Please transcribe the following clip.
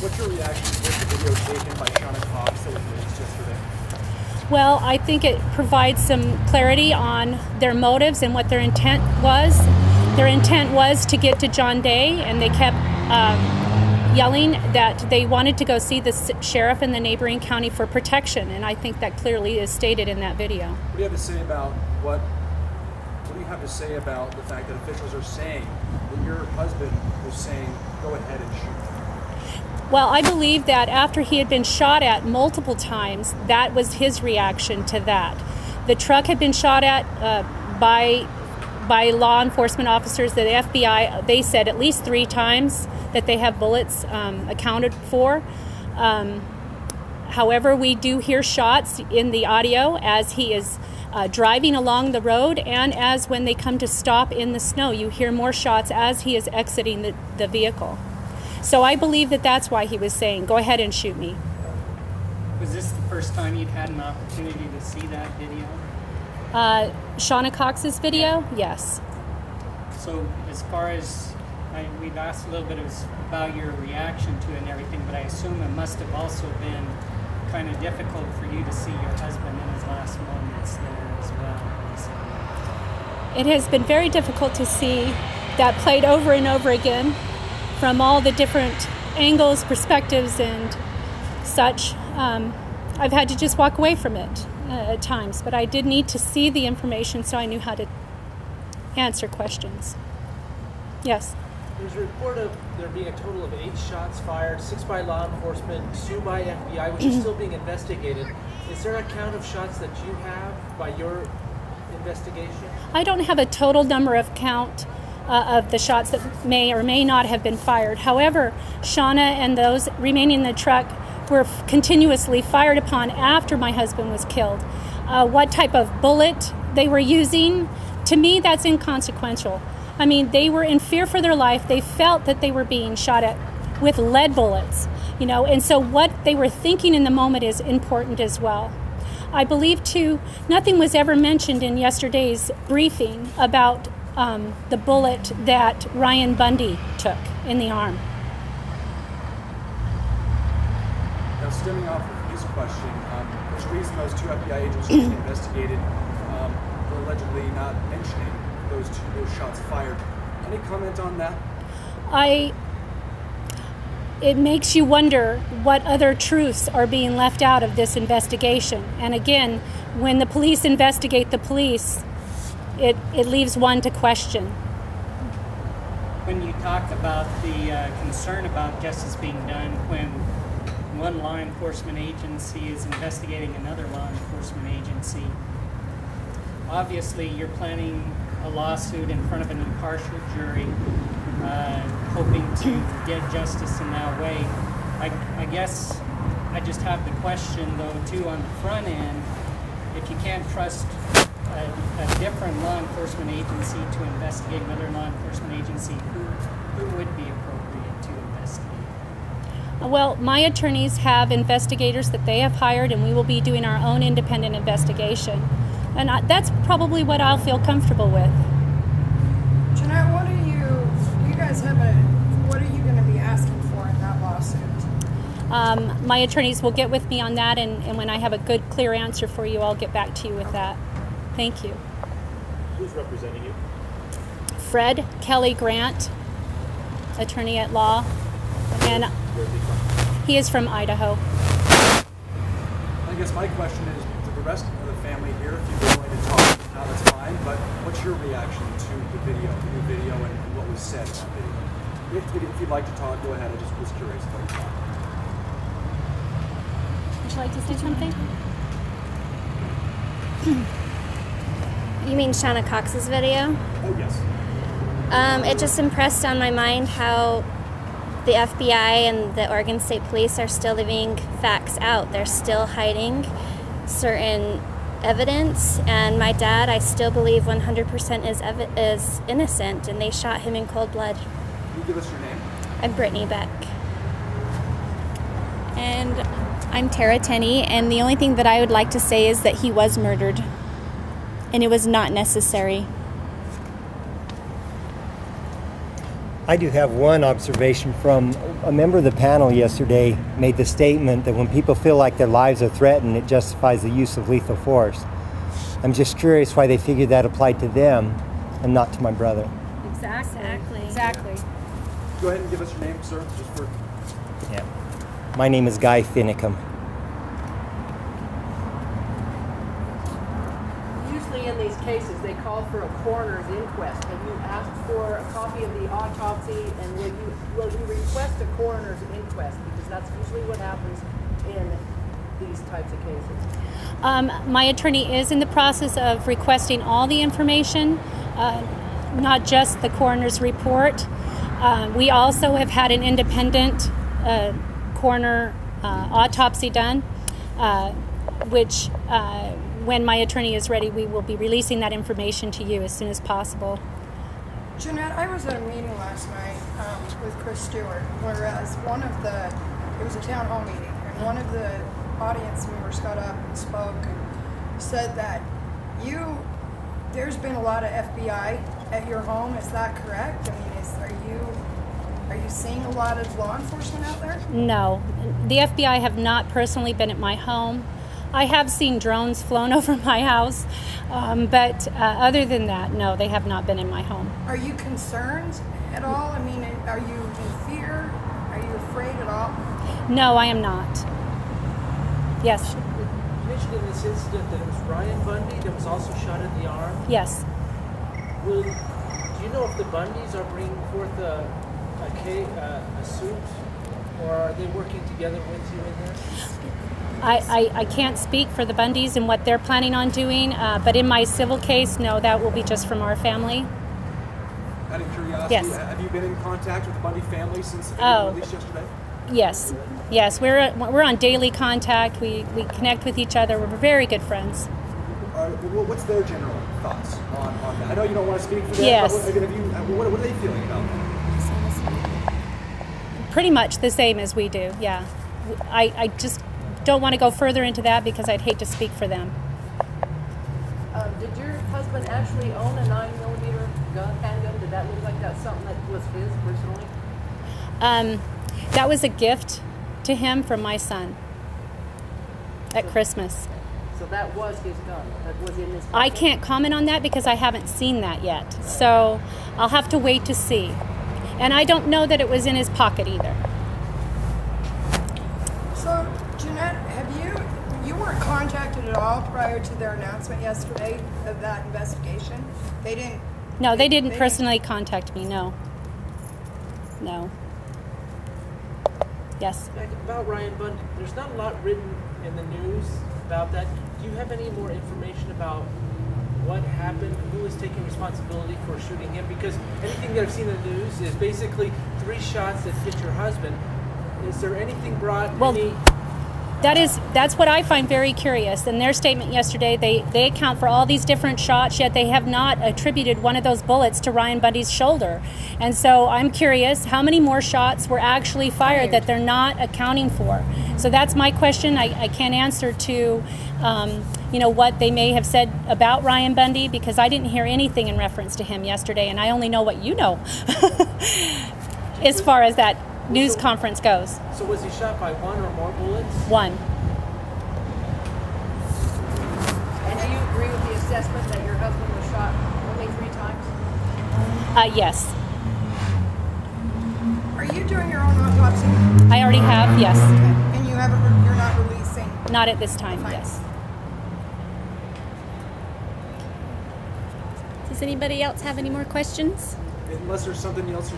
What's your reaction to the video taken by Shauna Cox that was released yesterday? Well, I think it provides some clarity on their motives and what their intent was. Their intent was to get to John Day, and they kept yelling that they wanted to go see the sheriff in the neighboring county for protection, and I think that clearly is stated in that video. What do you have to say about what do you have to say about the fact that officials are saying that your husband was saying, go ahead and shoot? Well, I believe that after he had been shot at multiple times, that was his reaction to that. The truck had been shot at by law enforcement officers. The FBI, they said at least 3 times that they have bullets accounted for. However, we do hear shots in the audio as he is driving along the road, and as when they come to stop in the snow, you hear more shots as he is exiting the vehicle. So I believe that that's why he was saying, go ahead and shoot me. Was this the first time you'd had an opportunity to see that video? Shauna Cox's video? Yes. So as far as, we've asked a little bit about your reaction to it and everything, but I assume it must have also been kind of difficult for you to see your husband in his last moments there as well. It has been very difficult to see that played over and over again from all the different angles, perspectives, and such. I've had to just walk away from it at times, but I did need to see the information so I knew how to answer questions. Yes? There's a report of there being a total of 8 shots fired, 6 by law enforcement, 2 by FBI, which is still being investigated. Is there a count of shots that you have by your investigation? I don't have a total number of count of the shots that may or may not have been fired. However, Shauna and those remaining in the truck were continuously fired upon after my husband was killed. What type of bullet they were using, to me, that's inconsequential. I mean, they were in fear for their life. They felt that they were being shot at with lead bullets, you know, and so what they were thinking in the moment is important as well. I believe, too, nothing was ever mentioned in yesterday's briefing about the bullet that Ryan Bundy took in the arm. Now, stemming off of his question, there's a reason those 2 FBI agents were being investigated for allegedly not mentioning those shots fired. Any comment on that? It makes you wonder what other truths are being left out of this investigation. And again, when the police investigate the police, it leaves one to question. When you talk about the concern about justice being done when one law enforcement agency is investigating another law enforcement agency, obviously you're planning a lawsuit in front of an impartial jury, hoping to get justice in that way. I guess I just have the question, though, too, on the front end, if you can't trust a different law enforcement agency to investigate another law enforcement agency, who would be appropriate to investigate? Well, my attorneys have investigators that they have hired, and we will be doing our own independent investigation. And that's probably what I'll feel comfortable with. Jeanette, what are you going to be asking for in that lawsuit? My attorneys will get with me on that, and when I have a good, clear answer for you, I'll get back to you with that. Thank you. Who's representing you? Fred Kelly Grant, attorney at law, and he is from Idaho. I guess my question is to the rest of the family here, if you're willing to talk, now that's fine, but what's your reaction to the new video, and what was said in that video? If you'd like to talk, go ahead. I just was curious about your thought. Would you like to say something? You mean Shauna Cox's video? Oh, yes. It just impressed on my mind how the FBI and the Oregon State Police are still leaving facts out. They're still hiding certain evidence, and my dad, I still believe 100% is innocent, and they shot him in cold blood. Can you give us your name? I'm Brittany Beck. And I'm Tara Tenney, and the only thing that I would like to say is that he was murdered, and it was not necessary. I do have one observation from a member of the panel yesterday made the statement that when people feel like their lives are threatened, it justifies the use of lethal force. I'm just curious why they figured that applied to them and not to my brother. Exactly. Go ahead and give us your name, sir, just for... Yeah. My name is Guy Finicum. Usually in these cases, they call for a coroner's inquest. Have you asked for a copy of the autopsy, and will you request a coroner's inquest? Because that's usually what happens in these types of cases. My attorney is in the process of requesting all the information, not just the coroner's report. We also have had an independent coroner autopsy done, which when my attorney is ready, we will be releasing that information to you as soon as possible. Jeanette, I was at a meeting last night with Chris Stewart, whereas it was a town hall meeting, and one of the audience members got up and spoke and said that there's been a lot of FBI at your home. Is that correct? I mean, are you seeing a lot of law enforcement out there? No, the FBI have not personally been at my home. I have seen drones flown over my house, but other than that, no, they have not been in my home. Are you concerned at all? I mean, are you in fear? Are you afraid at all? No, I am not. Yes. You mentioned in this incident that it was Ryan Bundy that was also shot in the arm. Yes. Do you know if the Bundys are bringing forth a suit, or are they working together with you in this? I can't speak for the Bundys and what they're planning on doing, but in my civil case, no, that will be just from our family. Out of curiosity, Yes. Have you been in contact with the Bundy family since the video released yesterday? Yes, we're on daily contact. We connect with each other. We're very good friends. What's their general thoughts on that? I know you don't want to speak for them, Yes. but what are they feeling about that? Pretty much the same as we do, yeah. I just don't want to go further into that because I'd hate to speak for them. Did your husband actually own a 9mm handgun? Did that look like that's something that was his personally? That was a gift to him from my son at Christmas. So that was his gun. That was in his pocket? I can't comment on that because I haven't seen that yet. So I'll have to wait to see. And I don't know that it was in his pocket either. So, Jeanette, you weren't contacted at all prior to their announcement yesterday of that investigation? They didn't? No, they didn't personally contact me, no. No. Yes. About Ryan Bundy, there's not a lot written in the news about that. Do you have any more information about what happened, who is taking responsibility for shooting him? Because anything that I've seen in the news is basically 3 shots that hit your husband. Is there anything brought? That's what I find very curious. In their statement yesterday, they account for all these different shots, yet they have not attributed one of those bullets to Ryan Bundy's shoulder. And so I'm curious how many more shots were actually fired that they're not accounting for. So that's my question. I can't answer to what they may have said about Ryan Bundy, because I didn't hear anything in reference to him yesterday, and I only know what you know as far as that news conference goes. So was he shot by 1 or more bullets? 1. And do you agree with the assessment that your husband was shot only 3 times? Yes. Are you doing your own autopsy? I already have, yes. Okay. And you're not releasing? Not at this time, yes. Does anybody else have any more questions? Unless there's something else.